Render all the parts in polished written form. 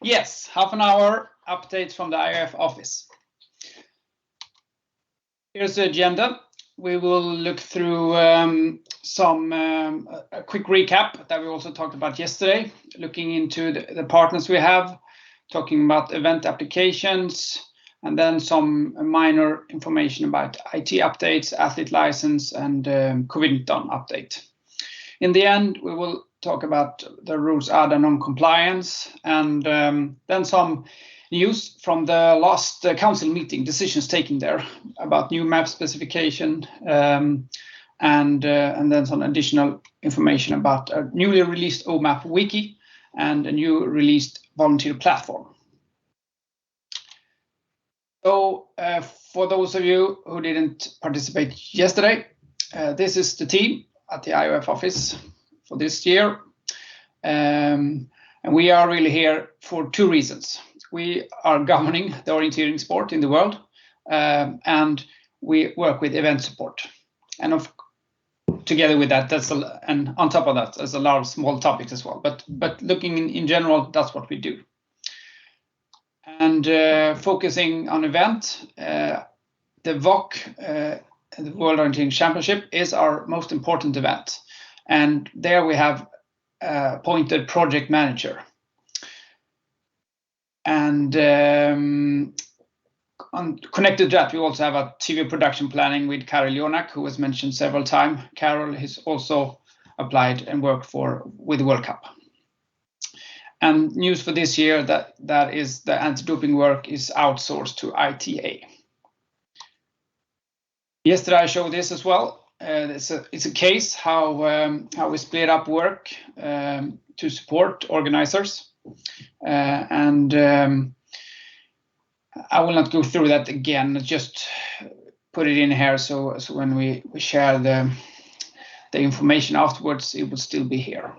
Yes, half an hour update from the IOF office. Here's the agenda. We will look through a quick recap that we also talked about yesterday, looking into the partners we have, talking about event applications, and then some minor information about IT updates, athlete license, and COVID-19 update. In the end, we will talk about the rules ADA non-compliance, and then some news from the last council meeting, decisions taken there about new map specification, and then some additional information about a newly released OMAP wiki and a new released volunteer platform. So for those of you who didn't participate yesterday, this is the team at the IOF office for this year. And we are really here for two reasons. We are governing the orienteering sport in the world, and we work with event support. And together with that, and on top of that, there's a lot of small topics as well. But looking in general, that's what we do. And focusing on event, the VOC, the World Orienteering Championship, is our most important event. And there we have appointed project manager. And connected to that, we also have a TV production planning with Carol Jonak, who was mentioned several times. Carol has also applied and worked with the World Cup. And news for this year that is the anti-doping work is outsourced to ITA. Yesterday I showed this as well. It's a case how we split up work to support organizers. And I will not go through that again, just put it in here so when we share the information afterwards, it will still be here.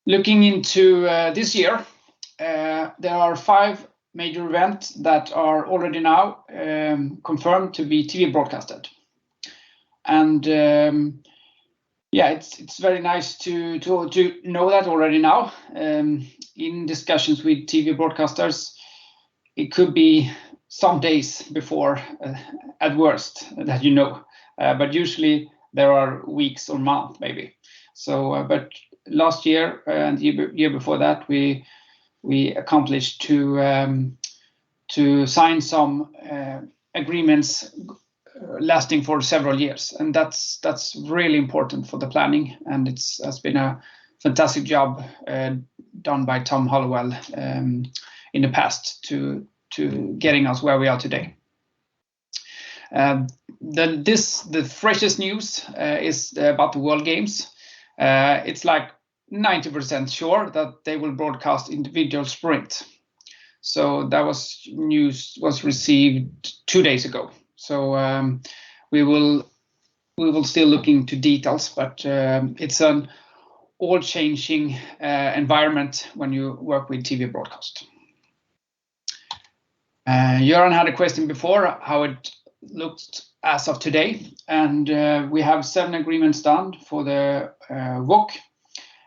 Looking into this year, there are 5 major events that are already now confirmed to be TV broadcasted. And yeah, it's very nice to know that already now. In discussions with TV broadcasters, it could be some days before, at worst, that you know. But usually there are weeks or months maybe. So, but last year and the year before that, we accomplished to sign some agreements lasting for several years, and that's really important for the planning, and has been a fantastic job done by Tom Hollowell in the past to getting us where we are today. The freshest news is about the World Games. It's like 90% sure that they will broadcast individual sprint. So that news was received 2 days ago. So we will still look into details, but it's an all-changing environment when you work with TV broadcast. Göran had a question before how it looked as of today, and we have 7 agreements done for the VOC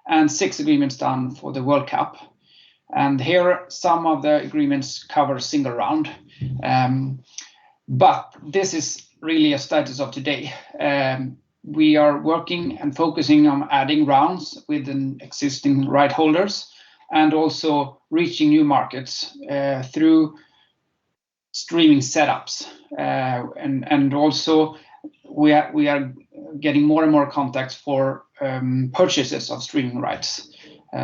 and 6 agreements done for the World Cup. And here some of the agreements cover single round. But this is really a status of today. We are working and focusing on adding rounds with an existing right holders and also reaching new markets through streaming setups. And also we are getting more and more contacts for purchases of streaming rights.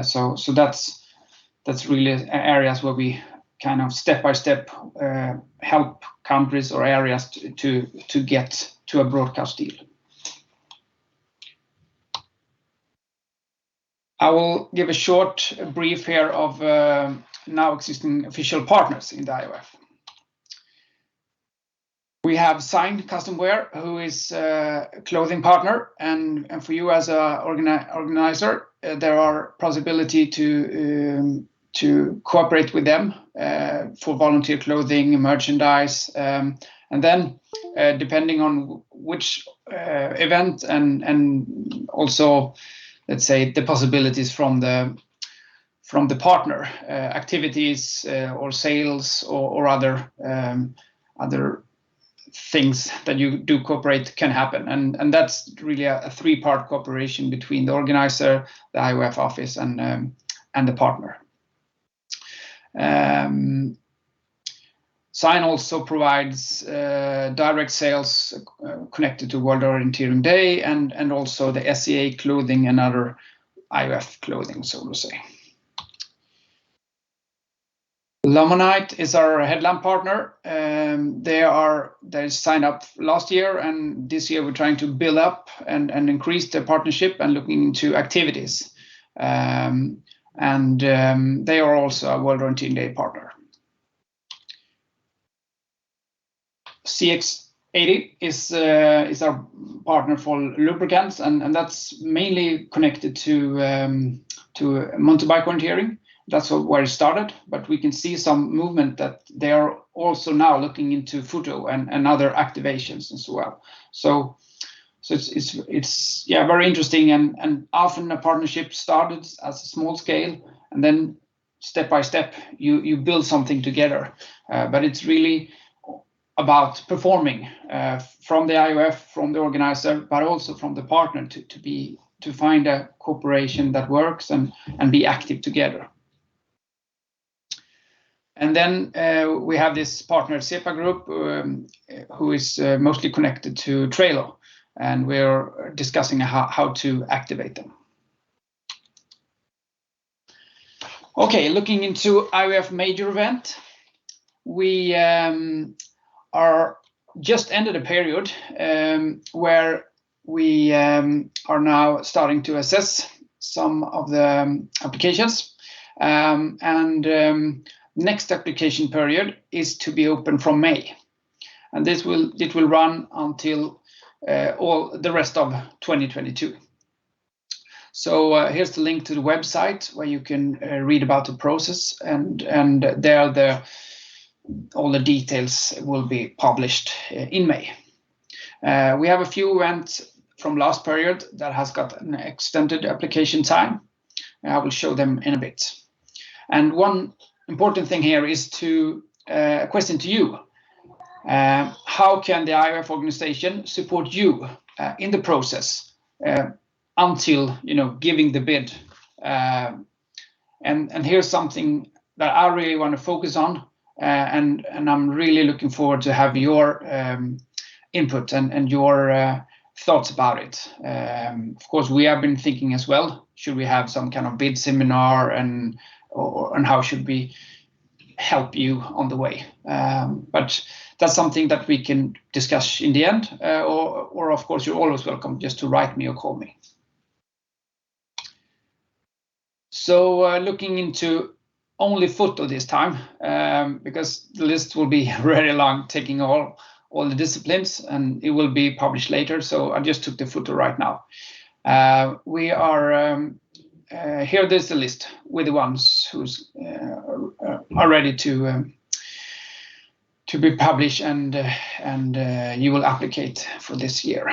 So that's really areas where we kind of step by step help countries or areas to get to a broadcast deal. I will give a short brief here of now existing official partners in the IOF. We have signed Custom Wear, who is a clothing partner, and for you as an organizer, there are possibility to cooperate with them for volunteer clothing, merchandise, and then depending on which event and also, let's say, the possibilities from from the partner activities or sales or other things that you do cooperate can happen, and that's really a three-part cooperation between the organizer, the IOF office, and the partner. Sign also provides direct sales connected to World Orienteering Day and also the SEA clothing and other IOF clothing, so to say. Lamonite is our headlamp partner. They signed up last year, and this year we're trying to build up and increase the partnership and looking into activities. They are also a World Orienteering Day partner. CX80 is our partner for lubricants, and that's mainly connected to mountain bike orienteering. That's where it started, but we can see some movement that they are also now looking into photo and other activations as well. So it's very interesting, and often a partnership started as a small scale, and then step by step you build something together. But it's really about performing from the IOF, from the organizer, but also from the partner to find a cooperation that works and be active together. And then we have this partner SEPA group who is mostly connected to Trello, and we're discussing how to activate them. Okay, looking into IOF major event, we are just ended a period where we are now starting to assess some of the applications, next application period is to be open from May, and it will run until all the rest of 2022. So here's the link to the website where you can read about the process, and there all the details will be published in May. We have a few events from last period that has got an extended application time. I will show them in a bit. And one important thing here is a question to you. How can the IOF organization support you in the process until giving the bid? And here's something that I really want to focus on, and I'm really looking forward to have your input and your thoughts about it. Of course, we have been thinking as well, should we have some kind of bid seminar and how should we help you on the way? But that's something that we can discuss in the end, or of course you're always welcome just to write me or call me. So looking into only photo this time, because the list will be very long, taking all the disciplines, and it will be published later, so I just took the photo right now. We are here. There's the list with the ones who are ready to be published, and you will applicate for this year.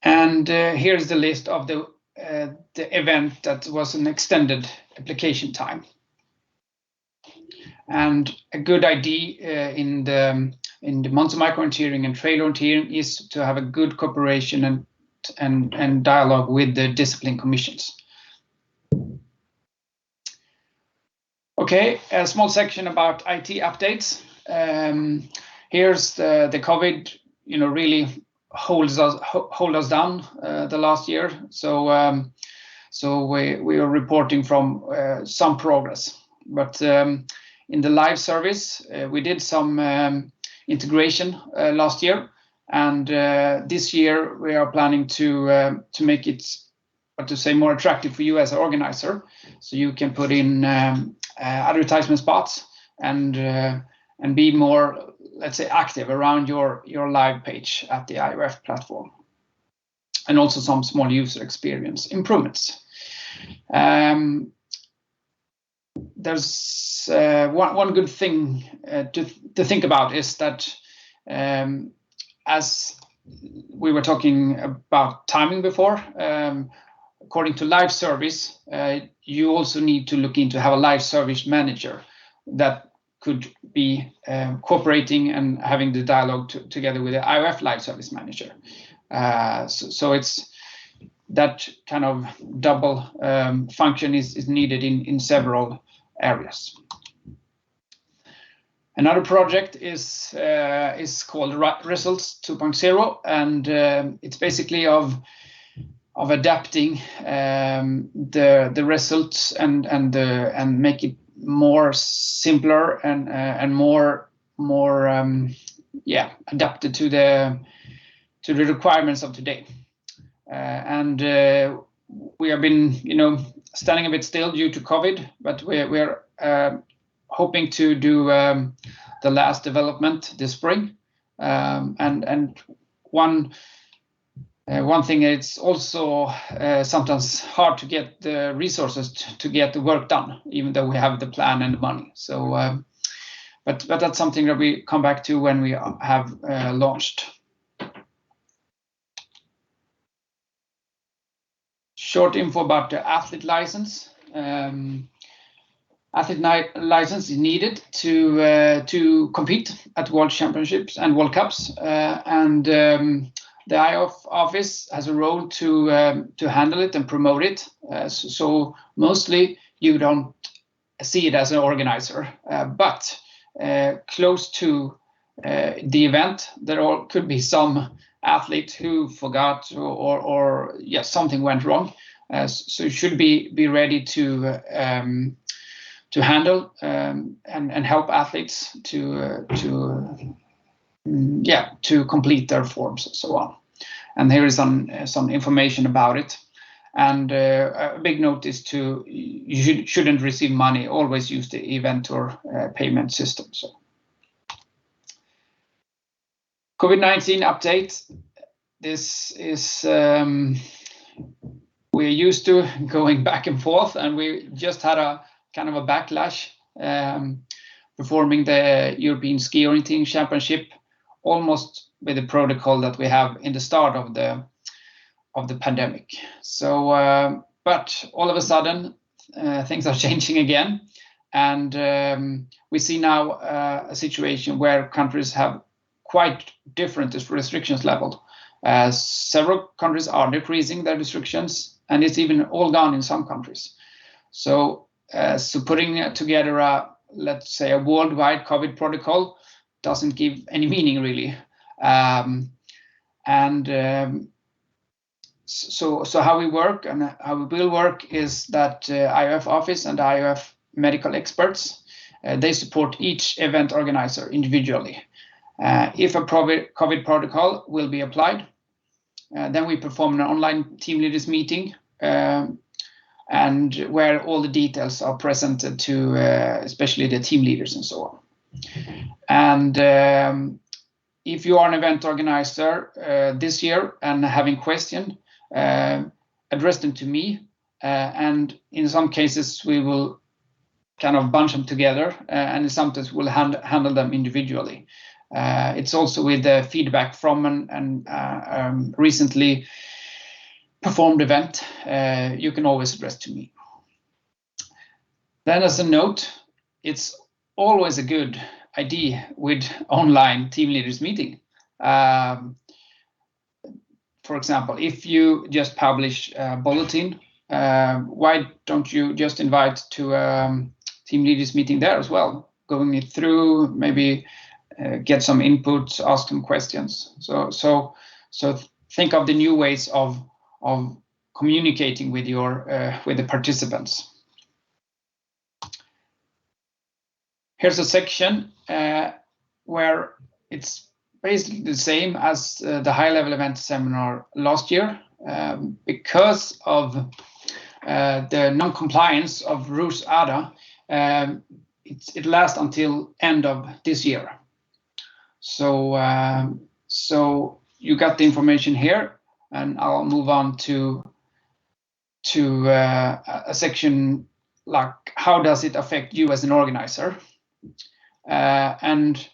And here's the list of the event that was an extended application time. And a good idea in the mountain bike orienteering and trail orienteering is to have a good cooperation and dialogue with the discipline commissions. Okay, a small section about IT updates. Here's the COVID, really hold us down the last year. So we are reporting from some progress, but in the live service we did some integration last year, and this year we are planning to make it, more attractive for you as an organizer, so you can put in advertisement spots and be more, let's say, active around your live page at the IOF platform, and also some small user experience improvements. There's one good thing to think about is that as we were talking about timing before. According to live service, you also need to look into have a live service manager that could be cooperating and having the dialogue together with the IOF live service manager. So it's that kind of double function is needed in several areas. Another project is called Results 2.0, and it's basically of adapting the results and make it more simpler and more adapted to the requirements of today. And we have been standing a bit still due to COVID, but we're hoping to do the last development this spring. And one thing, it's also sometimes hard to get the resources to get the work done, even though we have the plan and the money. So, but that's something that we come back to when we have launched. Short info about the athlete license. Athlete license is needed to compete at World Championships and World Cups, and the IOF office has a role to handle it and promote it. So mostly you don't see it as an organizer, but close to the event, there could be some athlete who forgot or something went wrong. So you should be ready to handle and help athletes to complete their forms and so on. And here is some information about it. And a big note is you shouldn't receive money. Always use the event or payment system. So COVID-19 update. This is we're used to going back and forth, and we just had a kind of a backlash performing the European Ski Orienteering Championship almost with the protocol that we have in the start of the pandemic. So, but all of a sudden things are changing again, and we see now a situation where countries have quite different restrictions level. Several countries are decreasing their restrictions, and it's even all gone in some countries. So putting together let's say a worldwide COVID protocol doesn't give any meaning really. So how we work and how we will work is that IOF Office and IOF medical experts, they support each event organizer individually. If a COVID protocol will be applied, then we perform an online team leaders meeting, and where all the details are presented to especially the team leaders and so on. And if you are an event organizer this year and having question, address them to me, and in some cases we will kind of bunch them together, and sometimes we'll handle them individually. It's also with the feedback from an recently performed event, you can always address to me. Then as a note, it's always a good idea with online team leaders meeting. For example, if you just publish a bulletin, why don't you just invite to a team leaders meeting there as well, going it through, maybe get some input, ask some questions. So think of the new ways of communicating with with the participants. Here's a section where it's basically the same as the high-level event seminar last year. Because of the non-compliance of RUS ADA, it lasts until end of this year. So you got the information here, and I'll move on to a section like how does it affect you as an organizer. And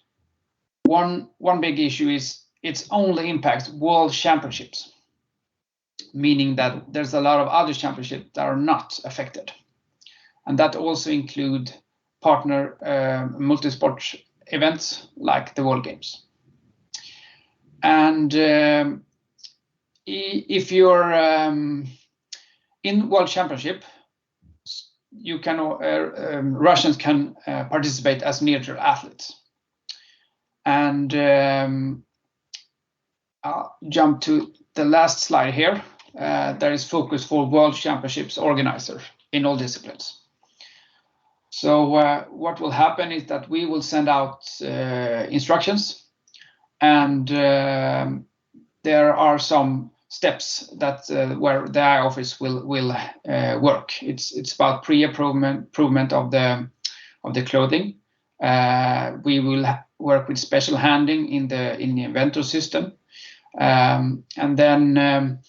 one big issue is it only impacts world championships, meaning that there's a lot of other championships that are not affected. And that also include partner multi-sport events like the World Games. And if you're in World Championship, you can Russians can participate as neutral athletes. And I'll jump to the last slide here. There is focus for World Championships organizer in all disciplines. So what will happen is that we will send out instructions, and there are some steps that where the IOF Office will work. It's about pre-improvement of the clothing. We will work with special handling in the inventor system, and then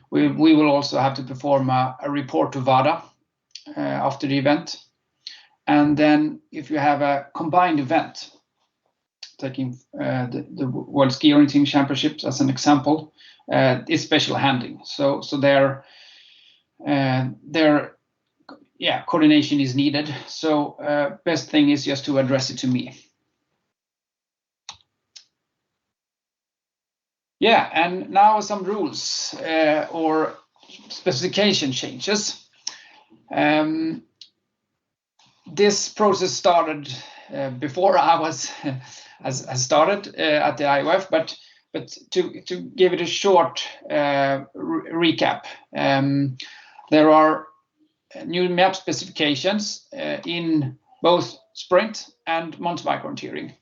we will also have to perform a report to WADA after the event. And then if you have a combined event, taking the World Ski Orienteering Championships as an example, it's special handling. So their coordination is needed. So best thing is just to address it to me. Yeah, and now some rules or specification changes. This process started before I was has started at the IOF, but to give it a short recap, there are new map specifications in both sprint and mountain bike orienteering.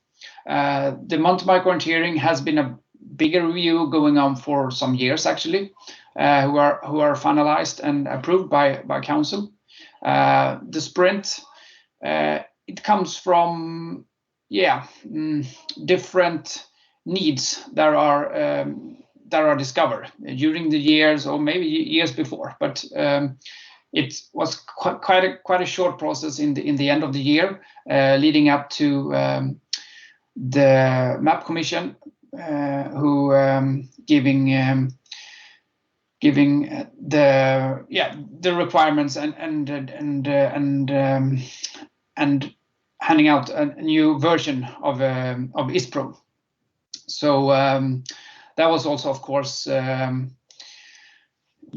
The mountain bike orienteering has been a bigger review going on for some years actually, who are finalized and approved by council. The sprint, it comes from different needs that are discovered during the years or maybe years before, but it was quite a short process in the end of the year, leading up to the map commission who giving the requirements and handing out a new version of ISPRO. So that was also, of course,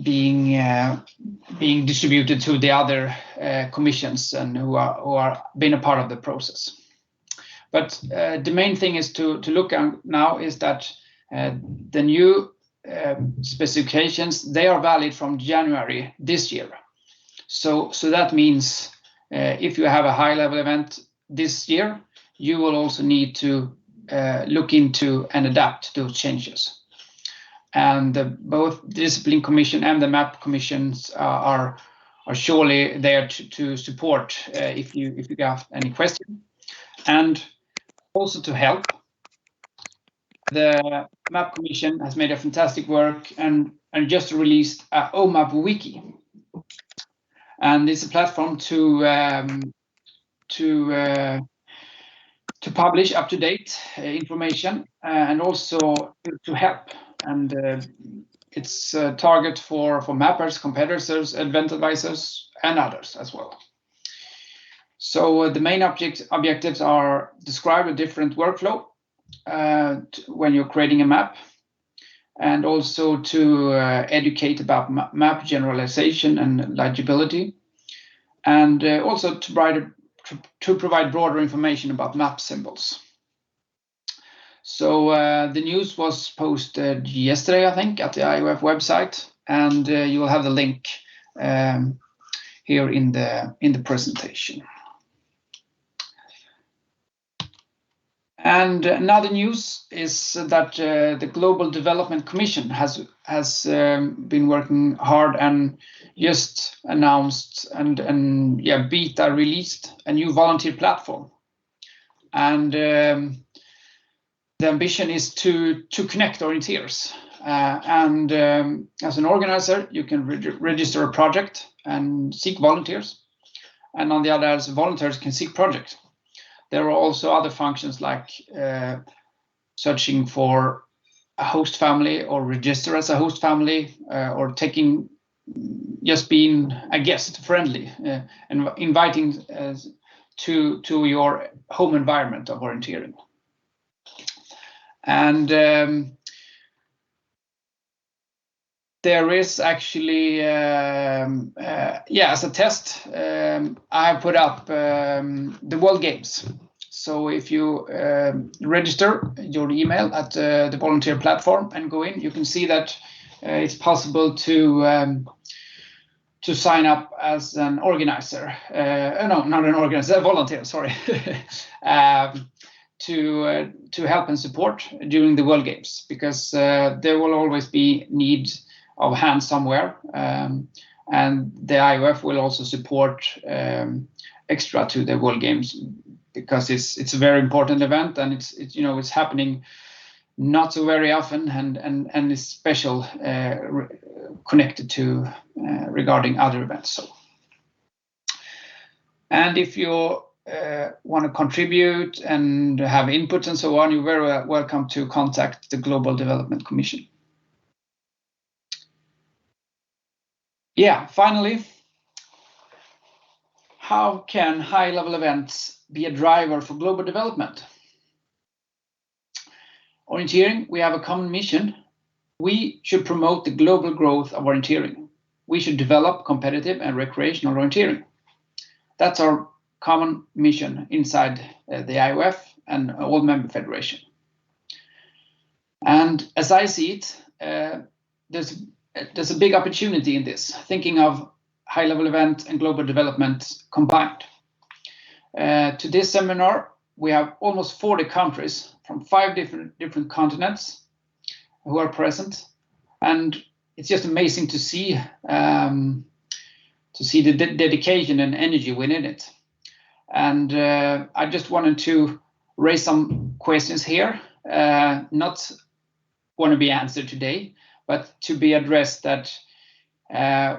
being distributed to the other commissions and who are been a part of the process. But the main thing is to look at now is that the new specifications, they are valid from January this year. So that means if you have a high level event this year, you will also need to look into and adapt those changes. And both the Discipline Commission and the MAP Commissions are surely there to support if you have any question, and also to help. The MAP Commission has made a fantastic work and just released a OMAP wiki, and it's a platform to publish up-to-date information and also to help. And it's a target for mappers, competitors, event advisors, and others as well. So the main objectives are describe a different workflow when you're creating a map, and also to educate about map generalization and legibility, and also to provide broader information about map symbols. So the news was posted yesterday, I think, at the IOF website, and you will have the link here in the presentation. And another news is that the Global Development Commission has been working hard and just announced and beta released a new volunteer platform. And the ambition is to connect orienteers. And as an organizer, you can register a project and seek volunteers. And on the other hand, volunteers can seek projects. There are also other functions like searching for a host family or register as a host family, or just being a guest, friendly, and inviting to your home environment of orienteering. And there is actually, as a test, I have put up the World Games. So if you register your email at the volunteer platform and go in, you can see that it's possible to sign up as an organizer. No, not an organizer, a volunteer. Sorry, to help and support during the World Games, because there will always be need of hands somewhere, and the IOF will also support extra to the World Games, because it's a very important event, and it's happening not so very often, and is special, connected to regarding other events. So, and if you want to contribute and have input and so on, you're very welcome to contact the Global Development Commission. Yeah, finally, how can high-level events be a driver for global development? Orienteering, we have a common mission. We should promote the global growth of orienteering. We should develop competitive and recreational orienteering. That's our common mission inside the IOF and all member federation. And as I see it, there's a big opportunity in this, thinking of high-level event and global development combined. To this seminar, we have almost 40 countries from 5 different continents who are present, and it's just amazing to see the dedication and energy within it. And I just wanted to raise some questions here, not want to be answered today, but to be addressed, that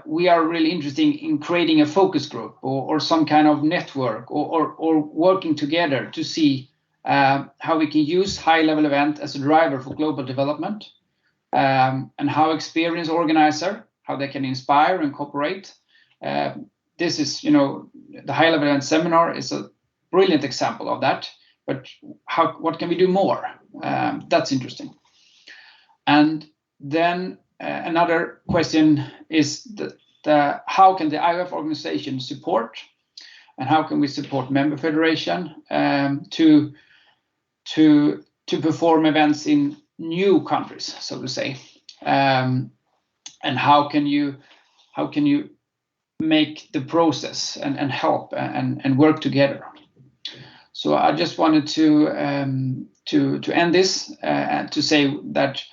we are really interested in creating a focus group or some kind of network, or working together to see how we can use high-level event as a driver for global development, and how experienced organizer, how they can inspire and cooperate. This is, the high-level event seminar is a brilliant example of that, but what can we do more? That's interesting. And then another question is how can the IOF organization support, and how can we support member federation to perform events in new countries, so to say, and how can you make the process and help and work together. So I just wanted to end this and to say that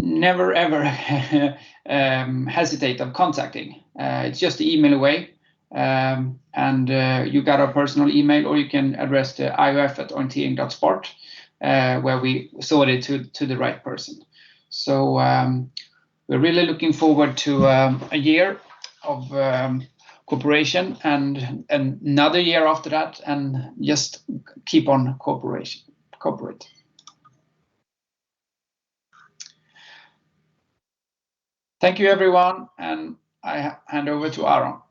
never ever hesitate of contacting. It's just the email away, and you got our personal email, or you can address the IOF@orienteering.sport, where we sort it to the right person. So we're really looking forward to a year of cooperation, and another year after that, and just keep on cooperate. Thank you, everyone, and I hand over to Aaron.